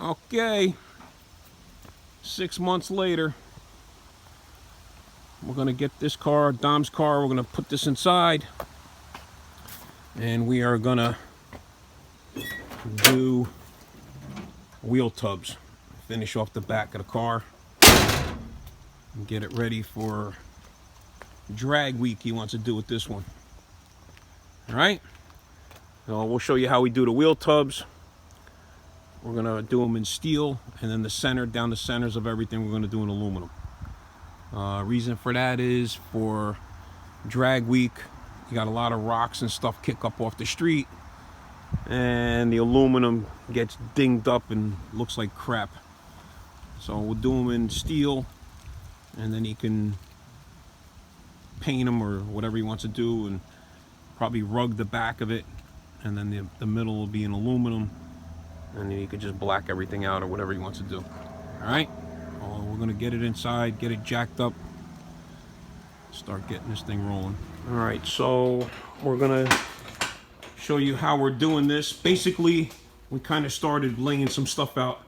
Okay, 6 months later, we're gonna get this car, Dom's car, we're gonna put this inside, and we are gonna do wheel tubs. Finish off the back of the car and get it ready for drag week he wants to do with this one. All right, so we'll show you how we do the wheel tubs. We're gonna do them in steel, and then the center, down the centers of everything, we're gonna do in aluminum. Reason for that is for drag week, you got a lot of rocks and stuff kick up off the street, and the aluminum gets dinged up and looks like crap. So we'll do them in steel, and then he can paint them or whatever he wants to do, and probably rug the back of it, and then the middle will be in aluminum, and then he could just black everything out or whatever he wants to do. All right, well, we're gonna get it inside, get it jacked up, start getting this thing rolling. All right, so we're gonna show you how we're doing this. Basically, we kind of started laying some stuff out.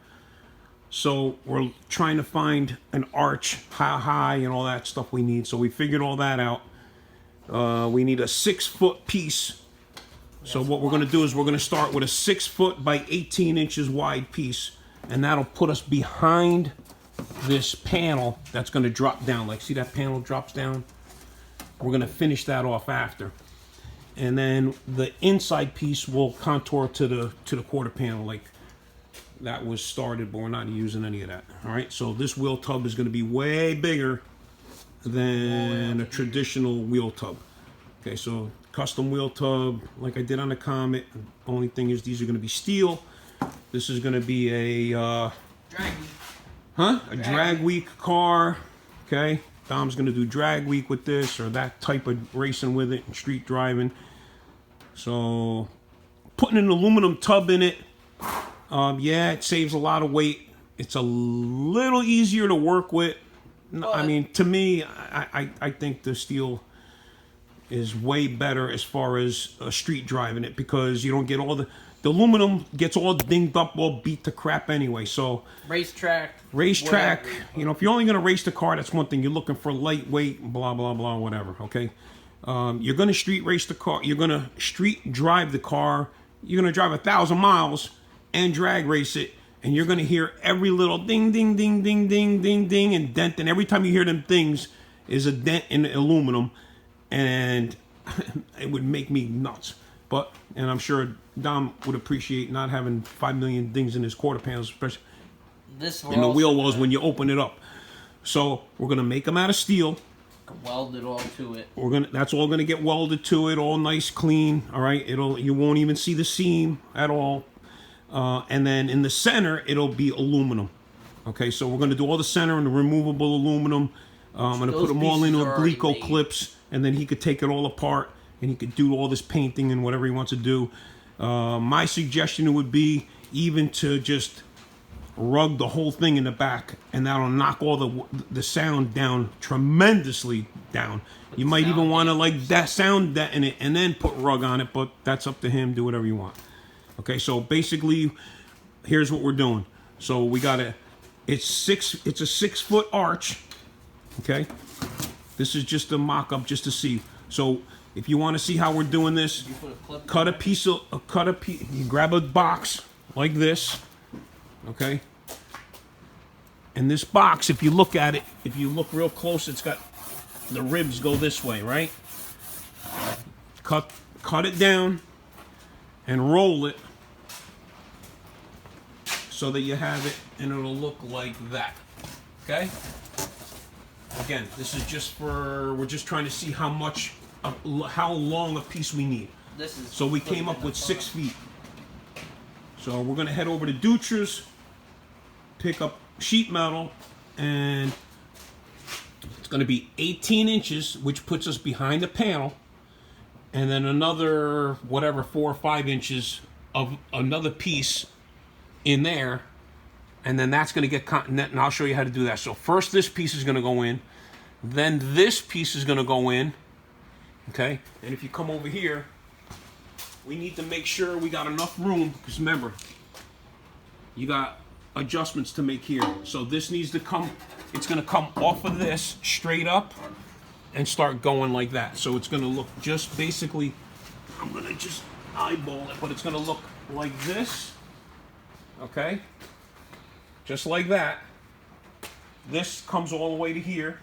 So we're trying to find an arch, how high and all that stuff we need. So we figured all that out. We need a 6-foot piece. So what we're gonna do is we're gonna start with a 6-foot by 18 inches wide piece, and that'll put us behind this panel that's gonna drop down. Like, see that panel drops down? We're gonna finish that off after. And then the inside piece will contour to the quarter panel, like that was started, but we're not using any of that. All right, so this wheel tub is going to be way bigger than a traditional wheel tub. Okay, so custom wheel tub, like I did on the Comet. Only thing is these are going to be steel. This is going to be a drag week car. Okay, Dom's going to do drag week with this, or that type of racing with it and street driving. So putting an aluminum tub in it, yeah, it saves a lot of weight. It's a little easier to work with. I mean, to me, I think the steel is way better as far as street driving it, because you don't get all the aluminum gets all dinged up, all beat to crap anyway. So racetrack, you know, if you're only going to race the car, that's one thing. You're looking for lightweight, blah blah blah, whatever. Okay, you're going to street race the car. You're going to street drive the car. You're going to drive 1,000 miles and drag race it, and you're going to hear every little ding ding ding ding ding ding ding and dent, and every time you hear them things is a dent in the aluminum, and it would make me nuts. But, and I'm sure Dom would appreciate not having 5 million dings in his quarter panels, especially in the wheel wells when you open it up. So we're going to make them out of steel, weld it all to it. That's all going to get welded to it, all nice clean. All right, you won't even see the seam at all. And then in the center, it'll be aluminum. Okay, so we're going to do all the center and the removable aluminum. I'm going to put them all into glico clips, and then he could take it all apart, and he could do all this painting and whatever he wants to do. My suggestion would be even to just rug the whole thing in the back, and that'll knock all the sound down tremendously down. You might even want to like that sound that in it and then put rug on it, but that's up to him. Do whatever you want. Okay, so basically, here's what we're doing. So we got it's a 6-foot arch. Okay, this is just a mock-up just to see. So if you want to see how we're doing this, you grab a box like this. Okay, and this box, if you look at it, if you look real close, it's got the ribs go this way, right? Cut it down and roll it so that you have it, and it'll look like that. Okay? Again, this is just we're just trying to see how long a piece we need. So we came up with 6 feet. So we're gonna head over to Dutra's, pick up sheet metal, and it's gonna be 18 inches, which puts us behind the panel, and then another, whatever, 4 or 5 inches of another piece in there, and then that's going to get continent, and I'll show you how to do that. So first this piece is going to go in, then this piece is going to go in, okay? And if you come over here, we need to make sure we got enough room, because remember, you got adjustments to make here. So this needs to come, it's gonna come off of this straight up and start going like that. So it's gonna look just basically, I'm gonna just eyeball it, but it's gonna look like this, okay? Just like that. This comes all the way to here.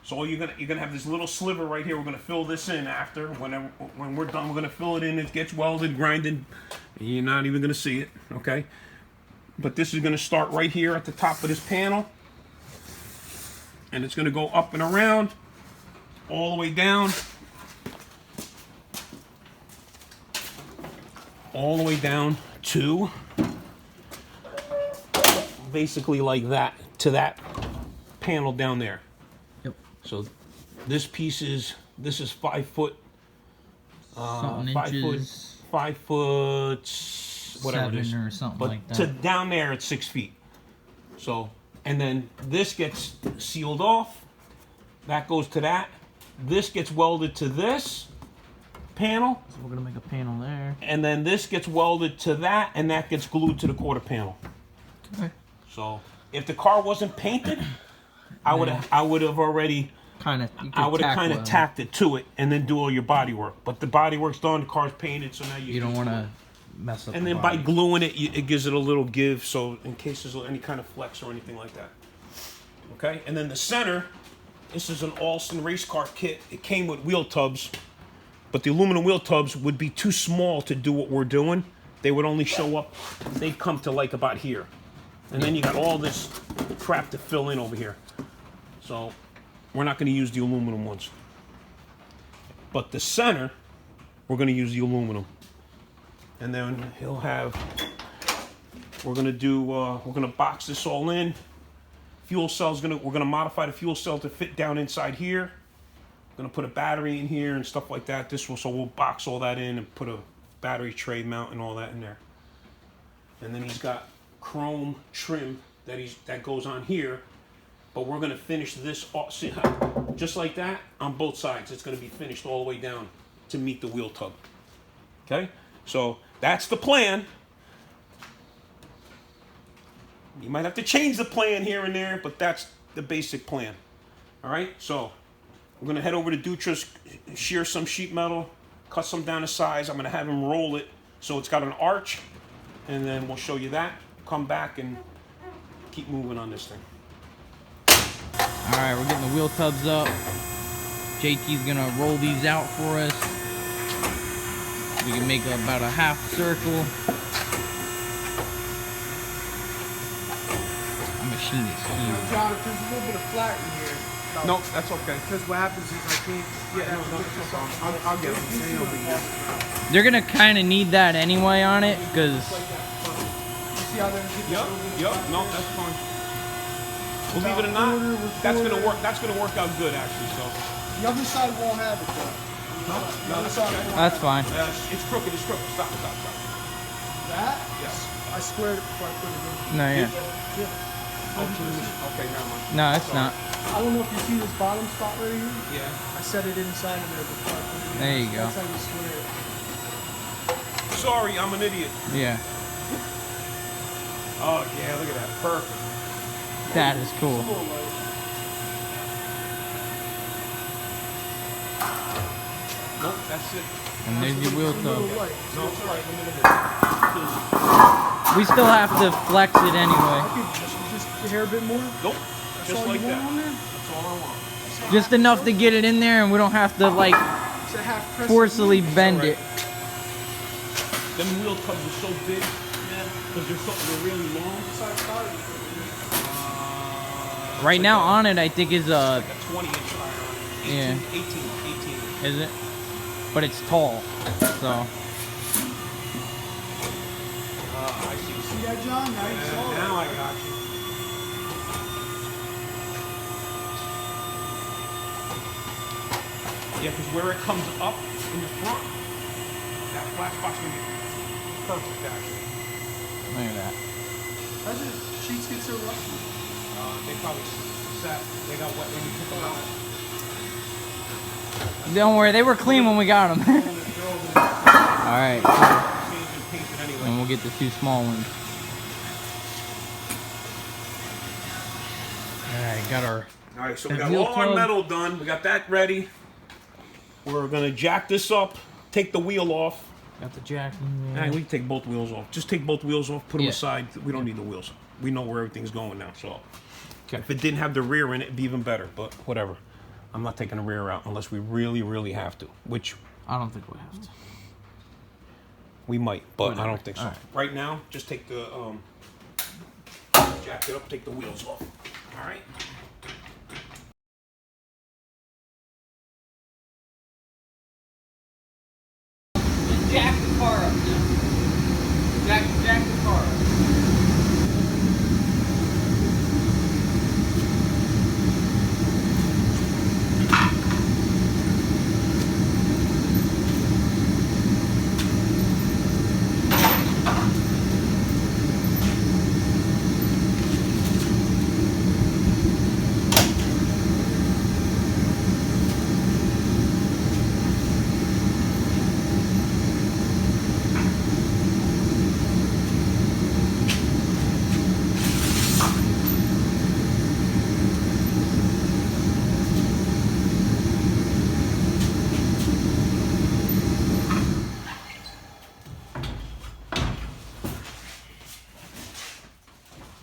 So you're gonna have this little sliver right here. We're gonna fill this in after. When we're done, we're gonna fill it in. It gets welded, grinded. You're not even gonna see it, okay? But this is gonna start right here at the top of this panel, and it's gonna go up and around, all the way down, all the way down to basically like that, to that panel down there. So this piece is, this is 5 foot, 5 inches, foot, 5 foot, whatever it is, or something but like that. to down there it's 6 feet. So, and then this gets sealed off. That goes to that. This gets welded to this panel. So we're gonna make a panel there. And then this gets welded to that, and that gets glued to the quarter panel. Okay. So if the car wasn't painted, I would have already kind of tacked it to it and then do all your body work. But the body work's done, the car's painted, so now you don't want to mess up. And then by gluing it, it gives it a little give, so in case there's any kind of flex or anything like that. Okay, and then the center, this is an Alston race car kit. It came with wheel tubs, but the aluminum wheel tubs would be too small to do what we're doing. They would only show up, they'd come to like about here. And then you got all this crap to fill in over here. So we're not going to use the aluminum ones. But the center, we're going to use the aluminum. And then he'll have, we're going to do, we're going to box this all in. Fuel cell's we're going to modify the fuel cell to fit down inside here. We're going to put a battery in here and stuff like that. So we'll box all that in and put a battery tray mount and all that in there. And then he's got chrome trim that goes on here. But we're going to finish this just like that on both sides. It's going to be finished all the way down to meet the wheel tub. Okay? So that's the plan. You might have to change the plan here and there, but that's the basic plan. All right? So we're going to head over to Dutra's, shear some sheet metal, cut some down to size. I'm going to have him roll it so it's got an arch, and then we'll show you that. Come back and keep moving on this thing. Alright, we're getting the wheel tubs up. JT's gonna roll these out for us. We can make about a half circle. Our machine is huge. John, if there's a little bit of flat in here. No, that's okay. Because what happens is I can't. Yeah, no, that's okay. I'll get it. They're gonna kind of need that anyway on it, because. You see how there's Yep, no, that's fine. Believe it or not, that's gonna work. That's gonna work out good, actually. So the other side won't have it though. no, The other side won't. That's fine. It's crooked. It's crooked. Stop. That? Yes. I squared it before I put it in. No, yeah. Yeah. Okay, never mind. No, it's not. I don't know if you see this bottom spot right here. Yeah. I set it inside of there before I put it in. There you go. That's how you square it. Sorry, I'm an idiot. Yeah. Oh yeah, look at that. Perfect. That is cool. Nope, that's it. And there's your wheel It's a little tub. light. No, it's all right. We still have to flex it anyway. I could just a hair a bit more. Nope. That's Just all like you want that. on there? That's all I want. Just enough to get it in there, and we don't have to like It's a half press. forcibly bend it. Them wheel tubs are so big, man, because they're really long. Right now on it, I think is Like a 20-inch tire. Yeah. 18. Is it? But it's tall, so. I see. See that, John? Now you saw it. Now I got you. Yeah, because where it comes up in the front, that flat spot's gonna be perfect, actually. Look at that. How did sheets get so rough? They probably sat. They got wet when you took them out. Don't worry, they were clean when we got them. Alright, Changed and painted anyway. and we'll get the two small ones. got our. All right, so we And got wheel all our tub. metal done. We got that ready. We're gonna jack this up, take the wheel off. Got the jack in there. And we can take both wheels off. Just take both wheels off, put them Yeah. aside. We don't need the wheels. We know where everything's going now. So Okay. if it didn't have the rear in it, it'd be even better. But whatever. I'm not taking the rear out unless we really, really have to. Which I don't think we have to. we might, but I Whatever. don't think so. All right. Right now, just take the jack it up, take the wheels off. All right. Just jack the car up now. Jack the car up.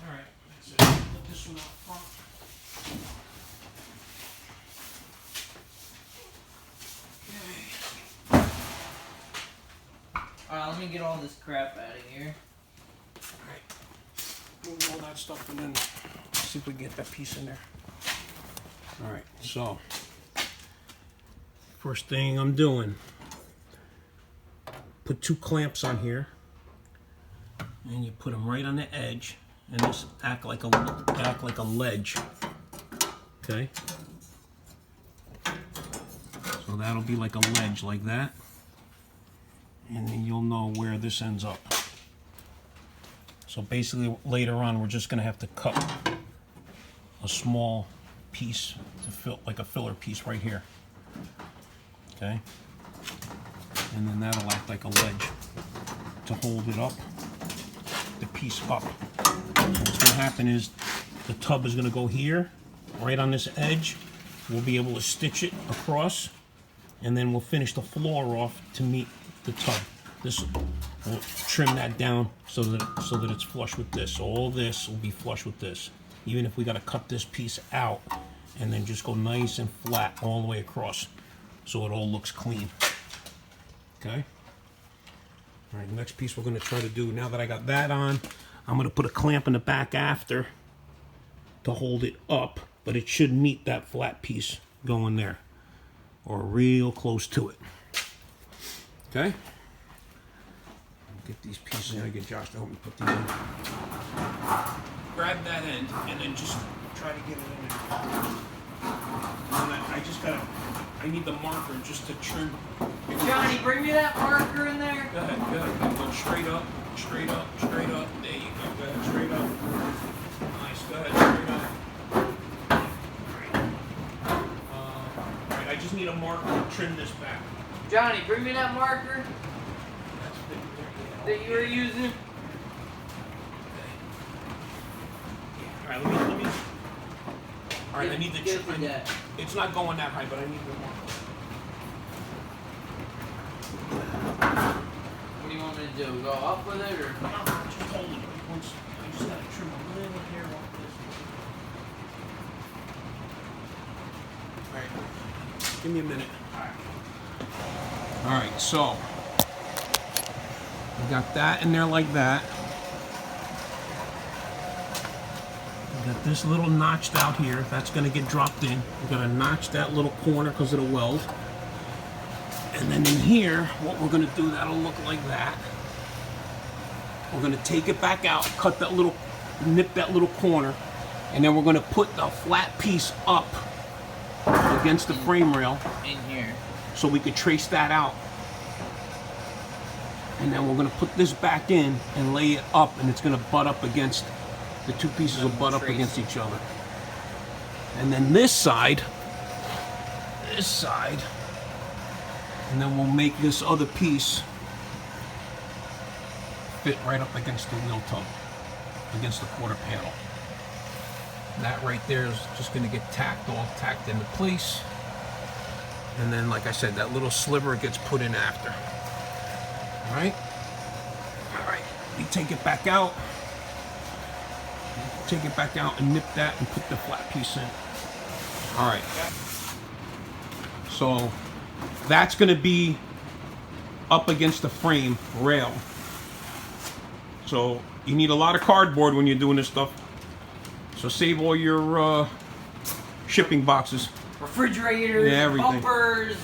All right. That's it. Put this one out front. Alright, let me get all this crap out of here. All right. Move all that stuff and then see if we can get that piece in there. All right. So first thing I'm doing, put 2 clamps on here, and you put them right on the edge, and just act like a ledge. Okay. So that'll be like a ledge like that, and then you'll know where this ends up. So basically later on we're just gonna have to cut a small piece to fill, like a filler piece right here. Okay? And then that'll act like a ledge to hold it up, the piece up. What's gonna happen is the tub is gonna go here, right on this edge. We'll be able to stitch it across, and then we'll finish the floor off to meet the tub. This, we'll trim that down so that it's flush with this. So all this will be flush with this. Even if we gotta cut this piece out and then just go nice and flat all the way across so it all looks clean. Okay? All right, the next piece we're gonna try to do, now that I got that on, I'm gonna put a clamp in the back after to hold it up, but it should meet that flat piece going there, or real close to it. Okay? Get these pieces, I get Josh to help me put these in. Grab that end and then just try to get it in there. And then I need the marker just to trim. Johnny, bring me that marker in there. Go ahead. Go straight up, straight up, straight up. There you go. Go ahead, straight up. Nice. Go ahead, straight up. All right. I just need a marker to trim this back. Johnny, bring me that marker That's big. that you were using. All right. Let me. All right. I need the Get trim. me that. It's not going that high, but I need the marker. What do you want me to do? Go up with it or? Just hold it. Once I just gotta trim a little hair off this. All right. Give me a minute. All right. So we got that in there like that. We got this little notched out here. That's gonna get dropped in. We're gonna notch that little corner because of the weld. And then in here, what we're gonna do, that'll look like that. We're gonna take it back out, cut that little, nip that little corner, and then we're gonna put the flat piece up against the frame rail In here. so we could trace that out. And then we're gonna put this back in and lay it up, and it's gonna butt up against, the 2 pieces will butt up against each other. And then this side, and then we'll make this other piece fit right up against the wheel tub, against the quarter panel. That right there is just going to get tacked into place. And then, like I said, that little sliver gets put in after. All right. All right. We take it back out. Take it back out and nip that and put the flat piece in. All right. So that's going to be up against the frame rail. So you need a lot of cardboard when you're doing this stuff. So save all your shipping boxes. Refrigerators, Yeah, everything. bumpers.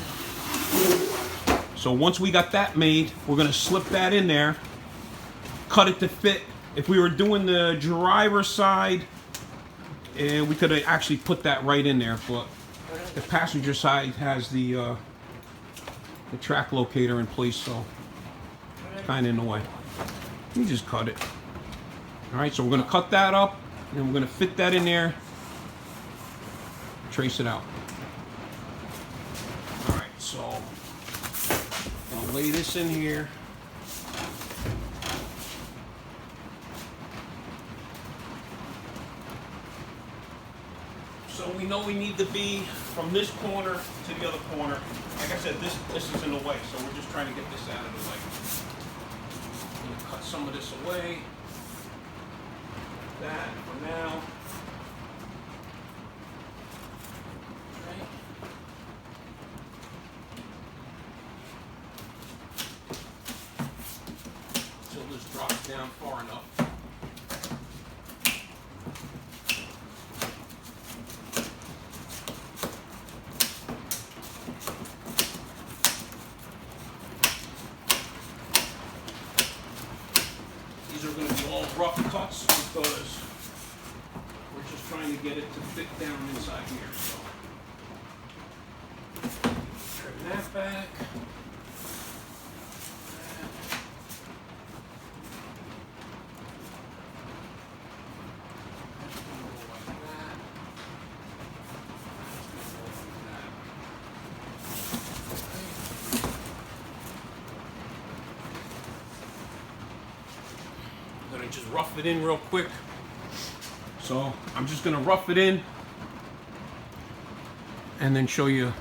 So once we got that made, we're going to slip that in there, cut it to fit. If we were doing the driver's side, we could have actually put that right in there, but the passenger side has the track locator in place, so kind of in the way. You just cut it. All right, so we're going to cut that up, and we're going to fit that in there, trace it out. All right, so I'll lay this in here. So we know we need to be from this corner to the other corner. Like I said, this is in the way, so we're just trying to get this out of the way. I'm going to cut some of this away. That for now. Okay. Until this drops down far enough. These are going to be all rough cuts because we're just trying to get it to fit down inside here. So trim that back. I'm gonna just rough it in real quick. So I'm just gonna rough it in and then show you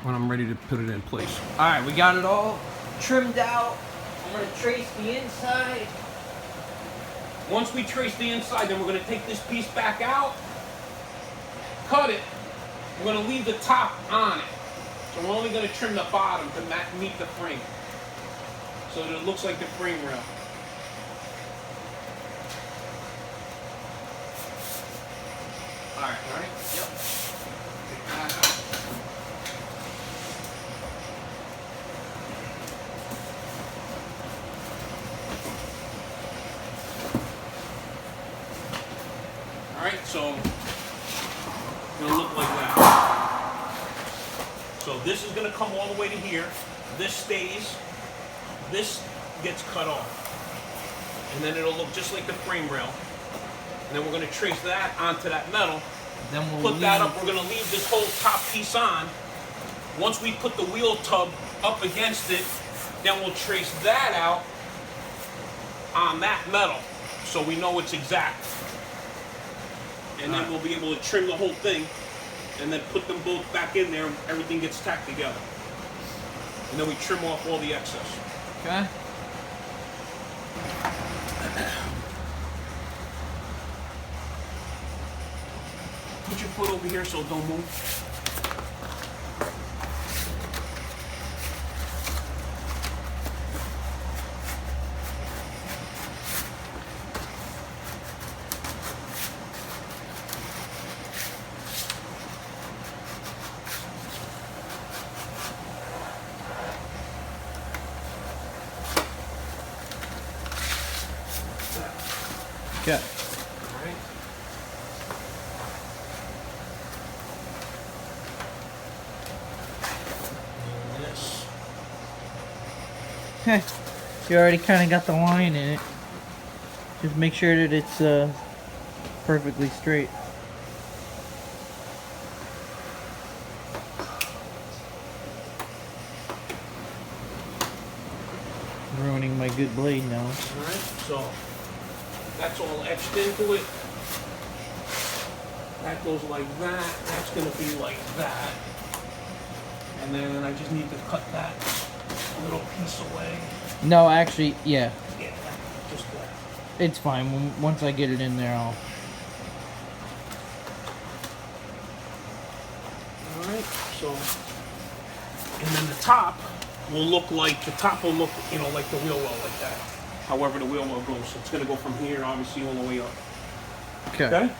when I'm ready to put it in place. All right, we got it all trimmed out. I'm gonna trace the inside. Once we trace the inside, then we're gonna take this piece back out, cut it. We're gonna leave the top on it. So we're only gonna trim the bottom to meet the frame, so that it looks like the frame rail. All right. Yep. Take that out. All right, so it's gonna look like that. So this is gonna come all the way to here. This stays. This gets cut off, and then it'll look just like the frame rail. And then we're going to trace that onto that metal. Then we'll Put that up. We're going to leave this whole top piece on. Once we put the wheel tub up against it, then we'll trace that out on that metal so we know it's exact. And then we'll be able to trim the whole thing and then put them both back in there and everything gets tacked together. And then we trim off all the excess. Okay. Put your foot over here so it don't move. Okay. All right. And this. Okay. You already kind of got the line in it. Just make sure that it's perfectly straight. Ruining my good blade now. All right, so that's all etched into it. That goes like that. That's gonna be like that. And then I just need to cut that little piece away. No, actually, yeah. Yeah, just that. It's fine. Once I get it in there, I'll... Alright, so... And then the top will look like, you know, like the wheel well like that. However the wheel well goes. So it's gonna go from here, obviously, all the way up. Okay?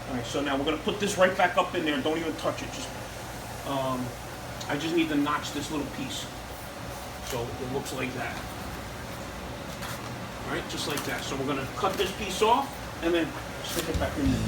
Alright, so now we're gonna put this right back up in there. Don't even touch it. Just, I just need to notch this little piece. So it looks like that. Alright, just like that. So we're gonna cut this piece off and then stick it back in there.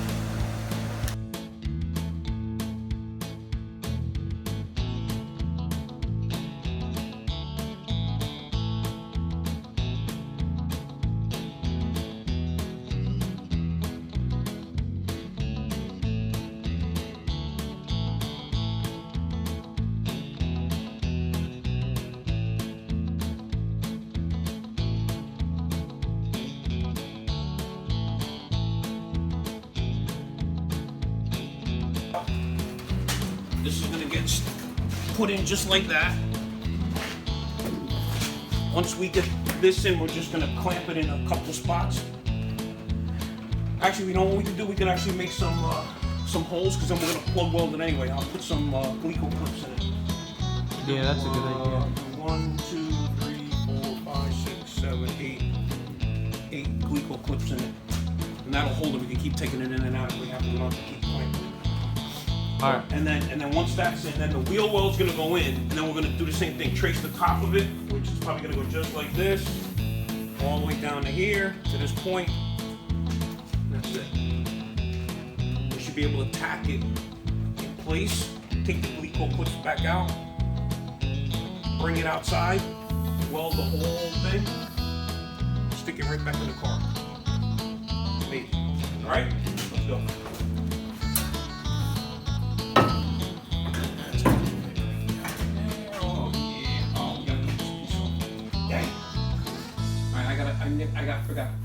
This is gonna get put in just like that. Once we get this in, we're just gonna clamp it in a couple spots. Actually, you know what we can do? We can actually make some holes, because then we're gonna plug weld it anyway. I'll put some glico clips in it. Yeah, that's a good idea. 1, 2, 3, 4, 5, 6, 7, 8 glico clips in it. And that'll hold it. We can keep taking it in and out if we have to. We don't have to keep clamping it. All right. And then once that's in, then the wheel well's gonna go in, and then we're gonna do the same thing. Trace the top of it, which is probably gonna go just like this, all the way down to here, to this point. That's it. We should be able to tack it in place. Take the glico clips back out, bring it outside, weld the whole thing, stick it right back in the car. Amazing. All right, let's go.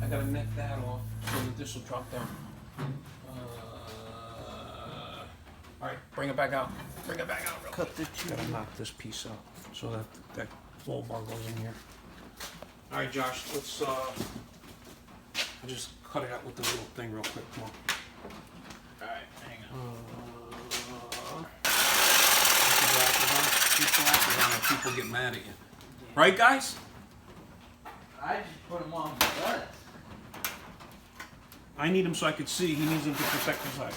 I gotta net that off so that this will drop down. All right, bring it back out. Bring it back out. Real Cut the quick. Gotta knock this piece out so that flow bar goes in here. All right, Josh. Let's. I'll just cut it out with the little thing real quick. Come on. All right, hang on. Keep glasses on or people get mad at you. Right, guys? I just put them on because. I need him so I could see. He needs them to protect his eyes.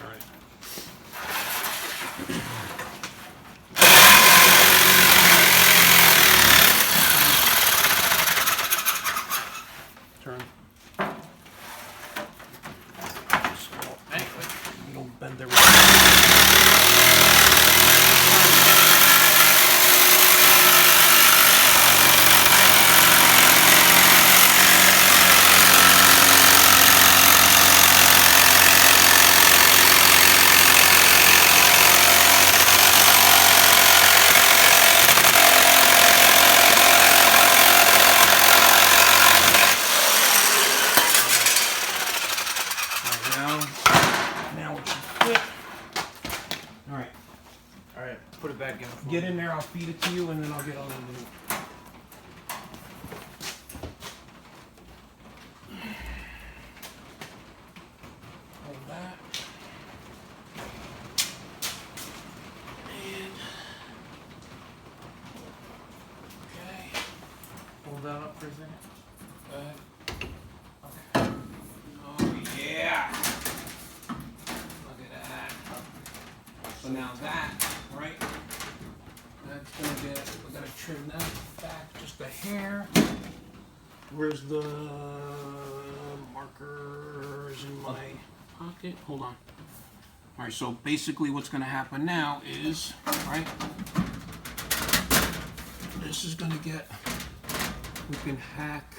All right. Turn. Anyway. You don't bend everything. Now it should fit. All right. All right, put it back in. Get in there. I'll feed it to you, and then I'll get on underneath. Hold that. And okay. Hold that up for a second. Oh yeah. Look at that. So now that, right? That's gonna get. We're gonna trim that back just a hair. Where's the markers in my pocket? Hold on. All right, so basically what's gonna happen now is, right, this is gonna get, we can hack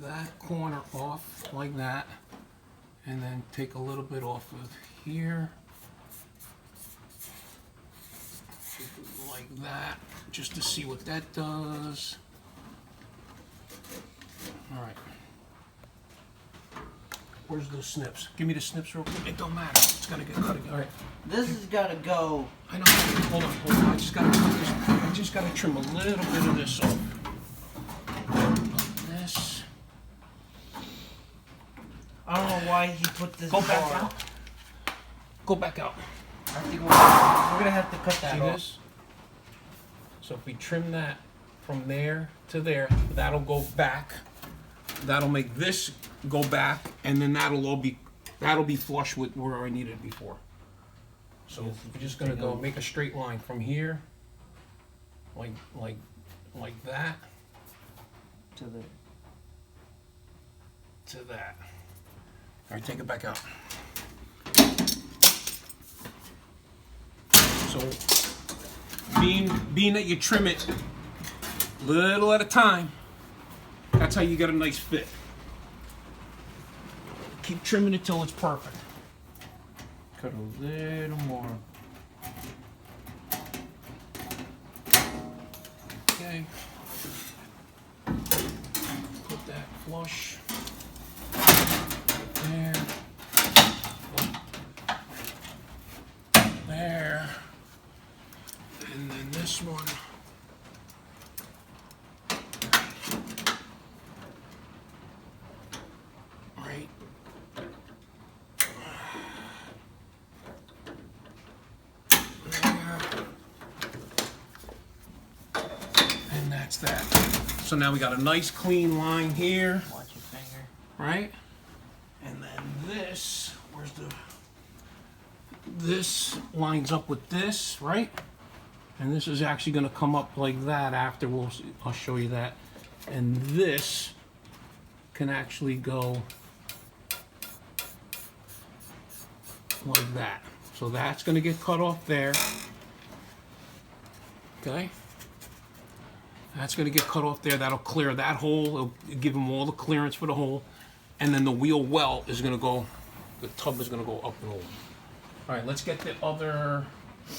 that corner off like that, and then take a little bit off of here, like that, just to see what that does. All right. Where's the snips? Give me the snips real quick. It don't matter. It's gonna get cut again. All right. This has got to go. I know. Hold on. I just gotta trim a little bit of this off. This. I don't know why he put this Go bar. back out. Go back out. I think we're gonna have to cut that See off. this? So if we trim that from there to there, that'll go back. That'll make this go back, and then that'll be flush with where I needed it before. So we're just gonna go make a straight line from here, like that, To the. to that. All right, take it back out. So, being that you trim it little at a time, that's how you get a nice fit. Keep trimming it till it's perfect. Cut a little more. Okay. Put that flush there. There. And then this one. Right. And that's that. So now we got a nice clean line here, Watch your finger. right? And then this, this lines up with this, right? And this is actually gonna come up like that after I'll show you that. And this can actually go like that. So that's gonna get cut off there. Okay? That's gonna get cut off there. That'll clear that hole. It'll give them all the clearance for the hole. And then the wheel well is gonna go, the tub is gonna go up and over. All right, let's get the other.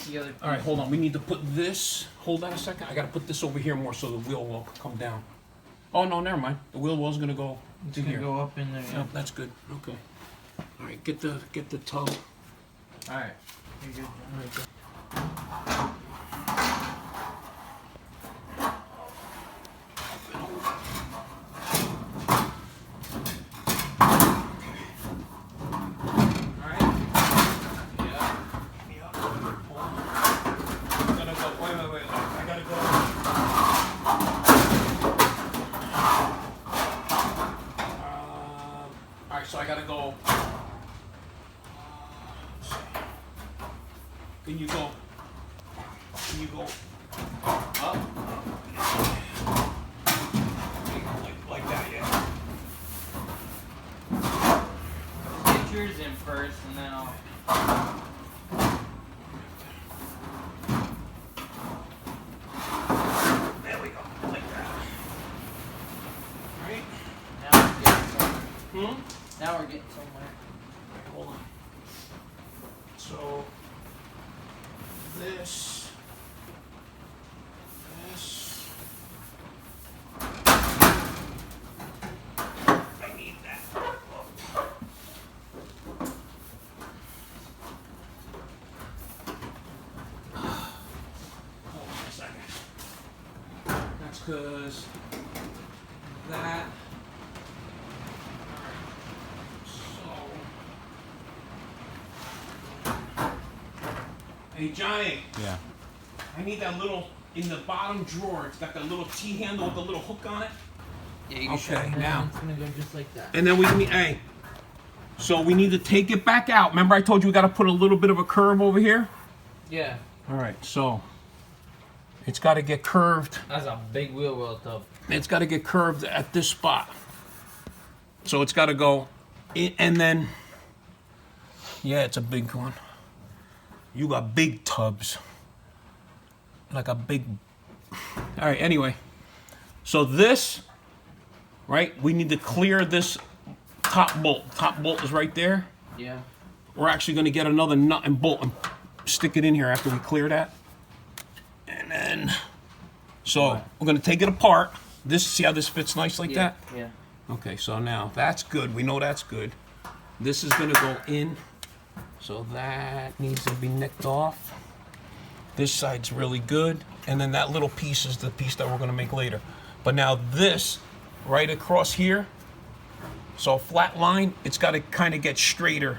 The other. All right, hold on. We need to put this. Hold on a second. I gotta put this over here more so the wheel will come down. Oh no, never mind. The wheel well's gonna go It's to gonna here. go up in there. Yeah, that's good. Okay. All right, get the tub. All right. You're good. All right, go. So I gotta go. Can you go? Can you go up? Like that, yeah. Get yours in first, and then I'll. There we go, like that. Right? Now we're getting somewhere. Hmm? Now we're getting somewhere. Okay, hold on. So this. I need that. Hold on a second. That's because that. Hey Johnny. Yeah. I need that little in the bottom drawer. It's got that little T handle with the little hook on it. Yeah, you Okay, can now. it's gonna go just like that. And then we need, hey. So we need to take it back out. Remember I told you we got to put a little bit of a curve over here? Yeah. All right, so It's got to get curved. That's a big wheel tub. It's got to get curved at this spot. So it's got to go in, and then, yeah, it's a big one. You got big tubs. Like a big, all right, anyway. So this, right, we need to clear this top bolt. Top bolt is right there. Yeah. We're actually going to get another nut and bolt and stick it in here after we clear that. And then, so we're going to take it apart. This, see how this fits nice like that? Yeah. Okay, so now that's good. We know that's good. This is going to go in. So that needs to be nicked off. This side's really good. And then that little piece is the piece that we're going to make later. But now this, right across here, so a flat line, it's got to kind of get straighter,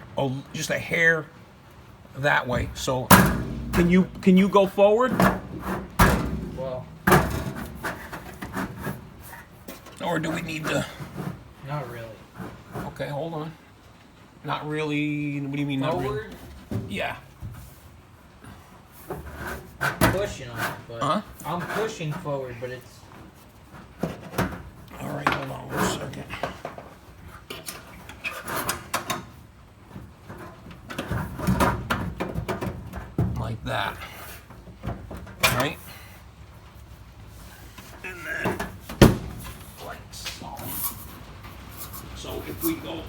just a hair that way. So can you go forward? Well, Or do we need to? not really. Okay, hold on. Not really. What do you mean not really? Forward, Yeah. pushing on it, but Huh? I'm pushing forward, but it's All right, hold on 1 second. Like that. Right? And then, like so. So if we go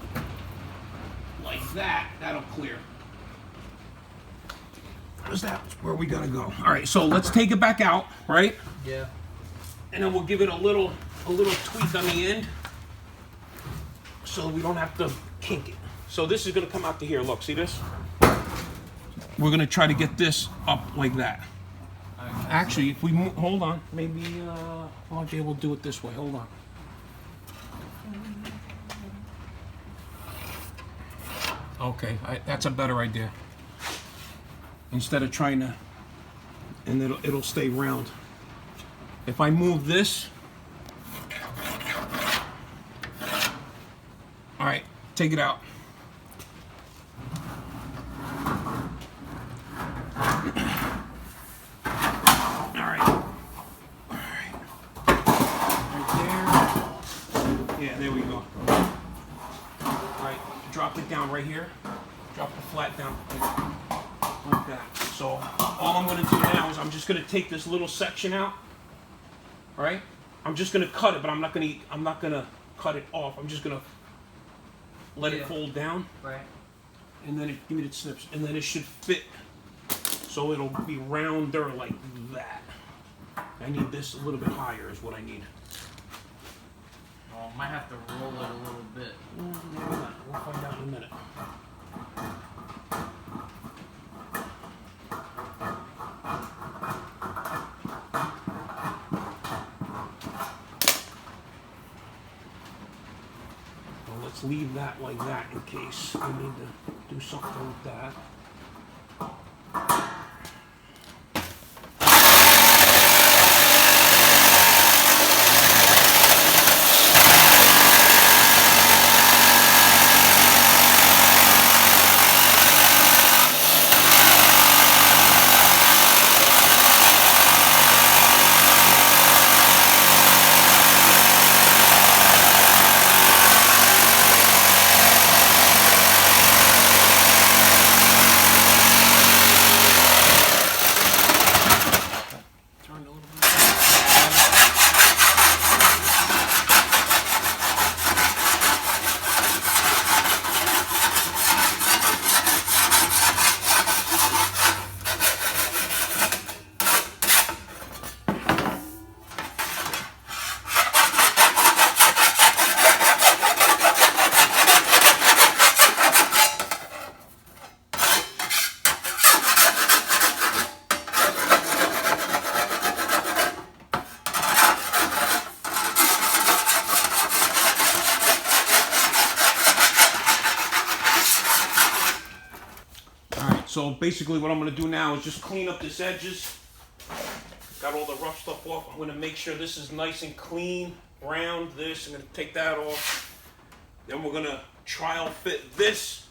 like that, that'll clear. Is that where we gotta go? All right, so let's take it back out, right? yeah. And then we'll give it a little tweak on the end so we don't have to kink it. So this is gonna come out to here. Look, see this? We're gonna try to get this up like that. Actually, if we hold on, maybe I might be able to do it this way. Hold on. Okay, that's a better idea. Instead of trying to, and it'll stay round. If I move this, all right, take it out. All right, right there. Yeah, there we go. All right, drop it down right here. Drop the flat down like that. So all I'm going to do now is I'm just going to take this little section out. Right? I'm just gonna cut it, but I'm not gonna cut it off. I'm just gonna let it fold down. Right. And then give me the snips. And then it should fit. So it'll be rounder like that. I need this a little bit higher is what I need. Well, might have to roll it a little bit. We'll find out in a minute. Let's leave that like that in case we need to do something with that. So basically what I'm going to do now is just clean up this edges. Got all the rough stuff off. I'm going to make sure this is nice and clean, round this. I'm going to take that off. Then we're going to trial fit this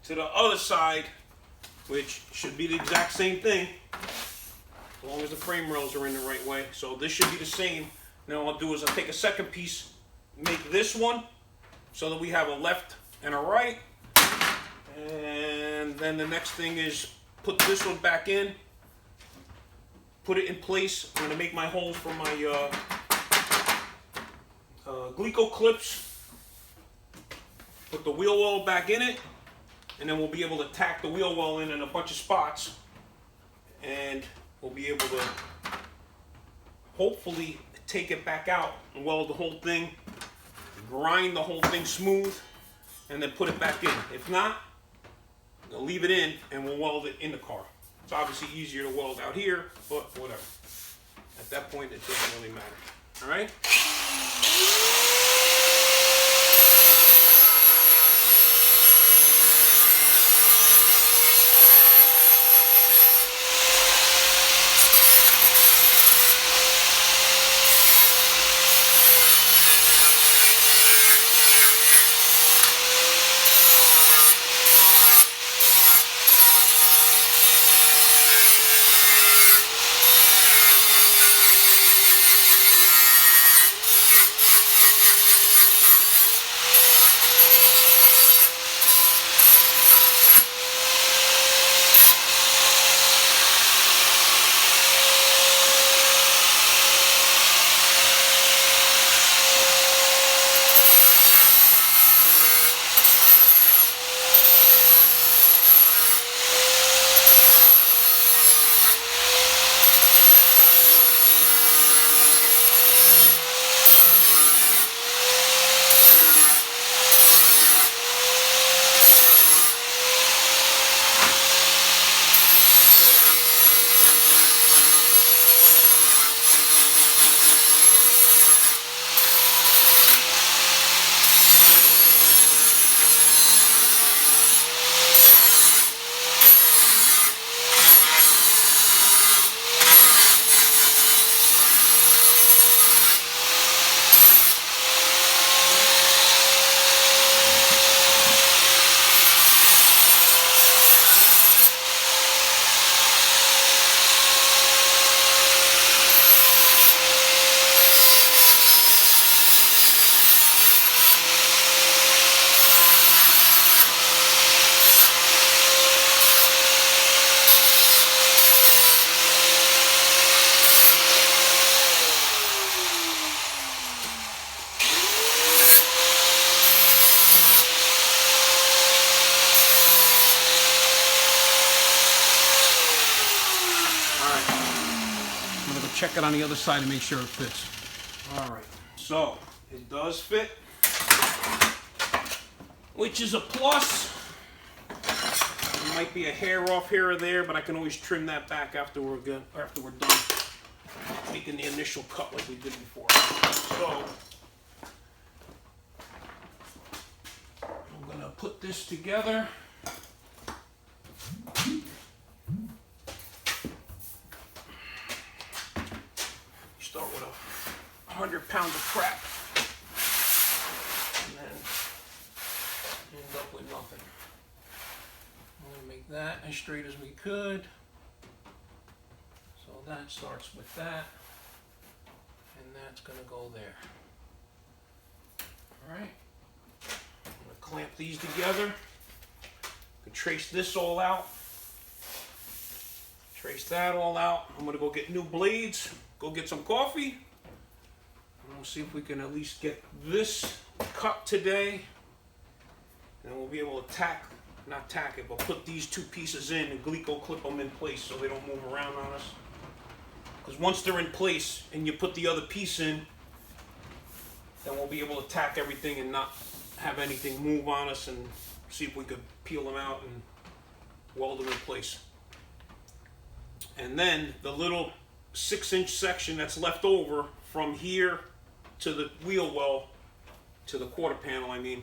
to the other side, which should be the exact same thing. as long as the frame rails are in the right way. So this should be the same. Now what I'll do is I'll take a second piece, make this one, so that we have a left and a right. And then the next thing is put this one back in, put it in place. I'm gonna make my holes for my glico clips, put the wheel well back in it, and then we'll be able to tack the wheel well in a bunch of spots, and we'll be able to hopefully take it back out and weld the whole thing, grind the whole thing smooth, and then put it back in. If not, we'll leave it in and we'll weld it in the car. It's obviously easier to weld out here, but whatever. At that point, it doesn't really matter. All right? Check it on the other side to make sure it fits. All right, so it does fit, which is a plus. There might be a hair off here or there, but I can always trim that back after we're done making the initial cut like we did before. So I'm gonna put this together. Start with 100 pounds of crap and then end up with nothing. I'm gonna make that as straight as we could. So that starts with that, and that's gonna go there. All right, I'm gonna clamp these together. I can trace this all out. Trace that all out. I'm gonna go get new blades. Go get some coffee, and we'll see if we can at least get this cut today, and we'll be able to not tack it, but put these two pieces in and glico clip them in place so they don't move around on us. Because once they're in place and you put the other piece in, then we'll be able to tack everything and not have anything move on us, and see if we could peel them out and weld them in place. And then the little 6-inch section that's left over from here to the wheel well, to the quarter panel, I mean,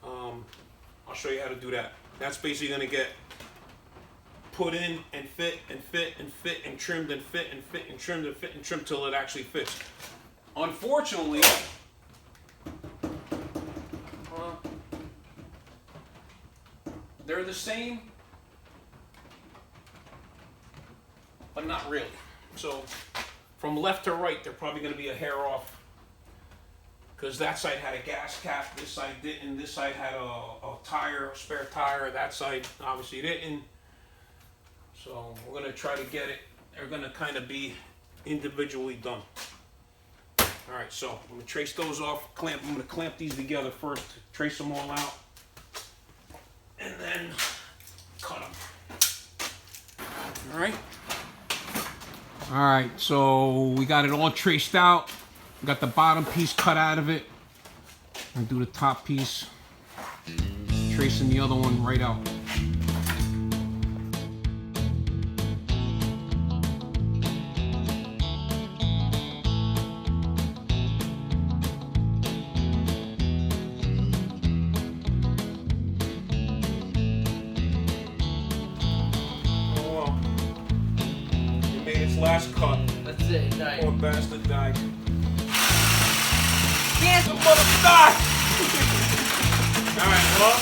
I'll show you how to do that. That's basically going to get put in and fit and fit and fit and trimmed and fit and fit and trimmed and fit and trimmed till it actually fits. Unfortunately, they're the same, but not really. So from left to right, they're probably going to be a hair off. Because that side had a gas cap, this side didn't. This side had a tire, a spare tire. That side obviously didn't. So we're going to try to get it. They're going to kind of be individually done. All right, so I'm going to trace those off. I'm going to clamp these together first, trace them all out, and then cut them. All right. All right, so we got it all traced out. We got the bottom piece cut out of it. I'm gonna do the top piece, tracing the other one right out. Last cut. That's it, it died. Poor bastard died. Yes! The mother died! Alright, well.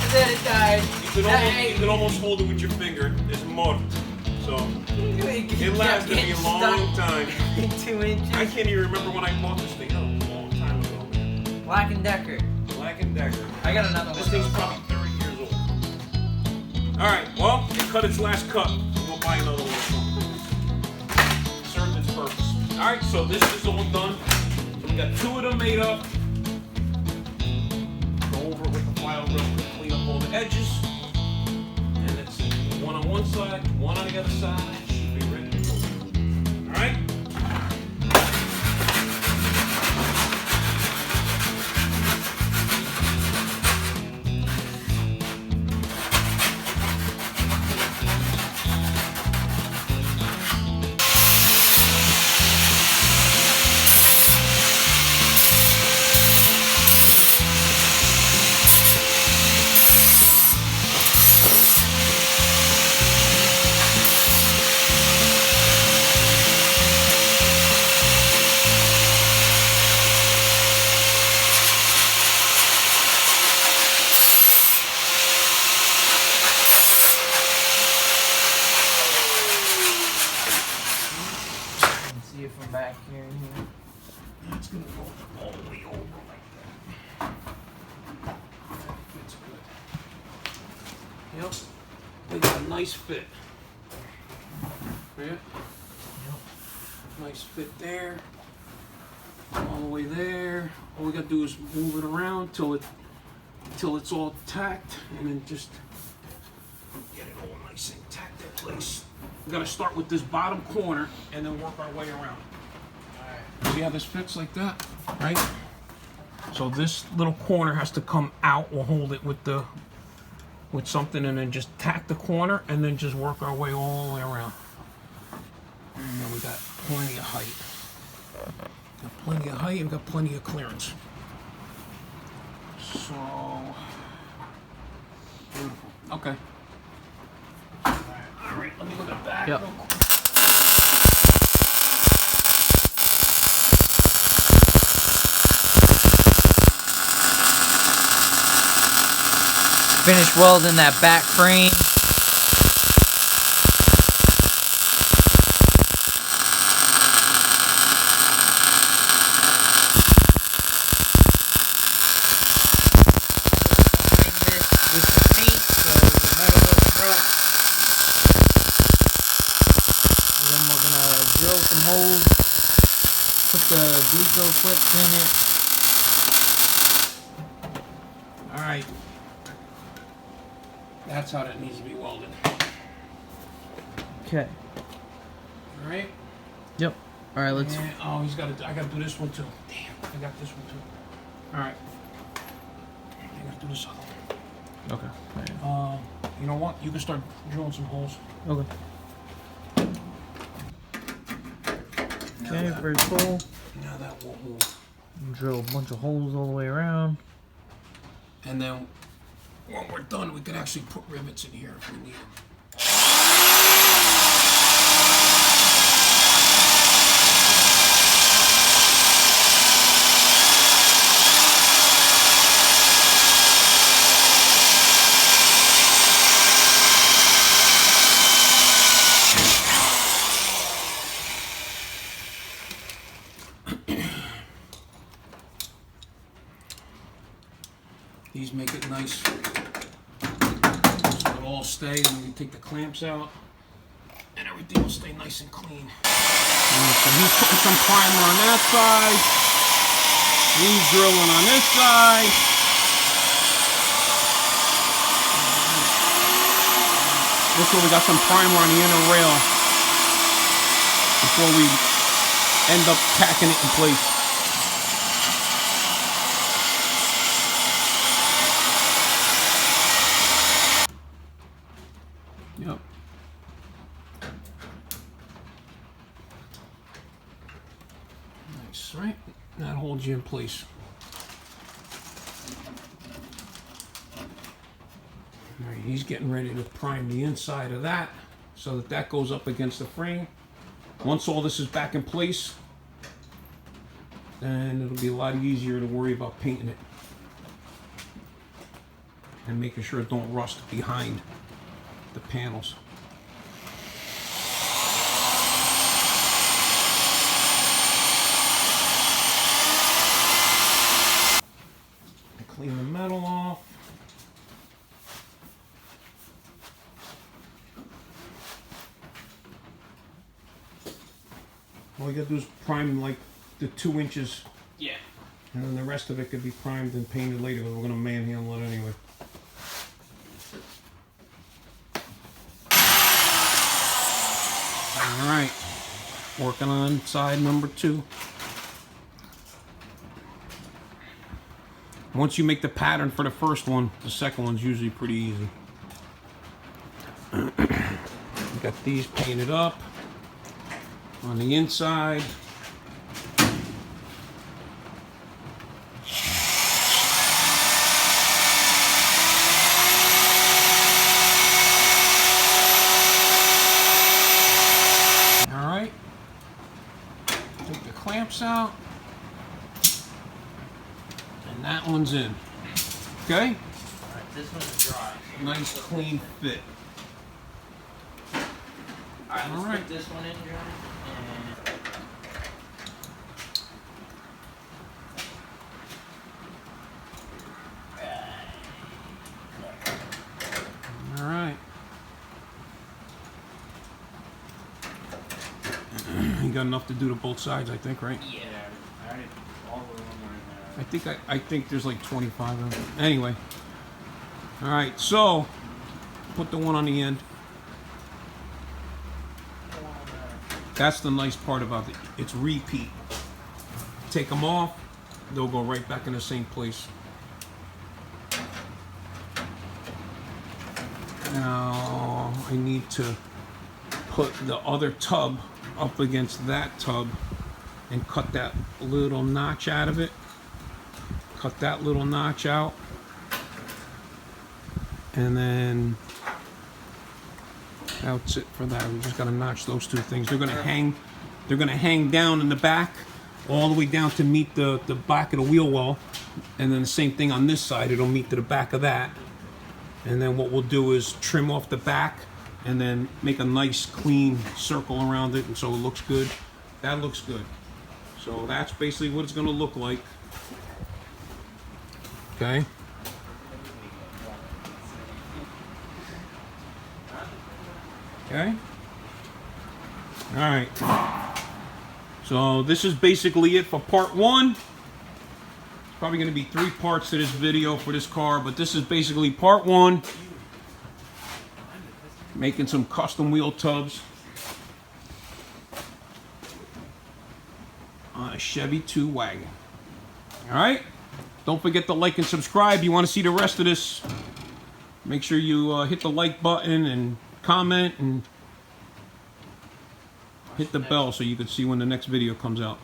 And then it died. You can almost hold it with your finger. It's mud. So, it lasted me a long time. 2 inches. I can't even remember when I bought this thing. That was a long time ago, man. Black & Decker. Black & Decker. I got another This one. thing's probably 30 years old. Alright, well, it cut its last cut. We'll buy another one. Served its purpose. Alright, so this is all done. So we got 2 of them made up. Go over it with the file real quick, clean up all the edges. And that's it. One on one side, one on the other side. Should be ready to go. Alright? See it from back here and here. It's going to go all the way over like that. Fits good. Yep. We got a nice fit. Yeah. Yep. Nice fit there. All the way there. All we got to do is move it around till it's all tacked, and then just get it all nice and tacked in place. We got to start with this bottom corner and then work our way around. See how this fits like that, right? So this little corner has to come out. We'll hold it with something, and then just tack the corner, and then just work our way all the way around. And then we got plenty of height. Got plenty of height and got plenty of clearance. So beautiful. Okay. All right. Let me look at the back. Yep. Real quick. Finish welding that back frame. With the paint so the metal doesn't rust. And then we're gonna drill some holes, put the glico clips in it. All right. That's how that needs to be welded. Okay. All right. Yep. All right, let's. And, oh, I gotta do this one too. Damn, I got this one too. All right. I gotta do this other one. Okay. You know what? You can start drilling some holes. Okay. Okay, very cool. Now that will move. Drill a bunch of holes all the way around. And then when we're done, we can actually put rivets in here if we need them. These make it nice. So it'll all stay, and then we take the clamps out, and everything will stay nice and clean. So he's putting some primer on that side. He's drilling on this side. This one we got some primer on the inner rail before we end up tacking it in place. Yep. Nice, right? That holds you in place. All right, he's getting ready to prime the inside of that so that that goes up against the frame. Once all this is back in place, then it'll be a lot easier to worry about painting it and making sure it don't rust behind the panels. Clean the metal off. All you gotta do is prime like the 2 inches. Yeah. And then the rest of it could be primed and painted later, but we're gonna manhandle it anyway. Alright. Working on side number 2. Once you make the pattern for the first one, the second one's usually pretty easy. Got these painted up on the inside. All right. Take the clamps out. And that one's in. Okay? Alright, this one's dry. Nice clean fit. Alright, let's Alright. put this one in dry. All right. You got enough to do to both sides, I think, right? Yeah, I already all of them are in there. I think there's like 25 of them. Anyway. All right, so put the one on the end. That's the nice part about it. It's repeat. Take them off, they'll go right back in the same place. Now I need to put the other tub up against that tub and cut that little notch out of it. Cut that little notch out. And then that's it for that. We just gotta notch those 2 things. They're gonna hang down in the back all the way down to meet the back of the wheel well. And then the same thing on this side, it'll meet to the back of that. And then what we'll do is trim off the back and then make a nice clean circle around it, and so it looks good. That looks good. So that's basically what it's gonna look like. Okay. Okay. All right. So this is basically it for part 1. Probably going to be 3 parts to this video for this car, but this is basically part 1. Making some custom wheel tubs on a Chevy II wagon. Alright? Don't forget to like and subscribe. You want to see the rest of this, make sure you hit the like button and comment and hit the bell so you can see when the next video comes out.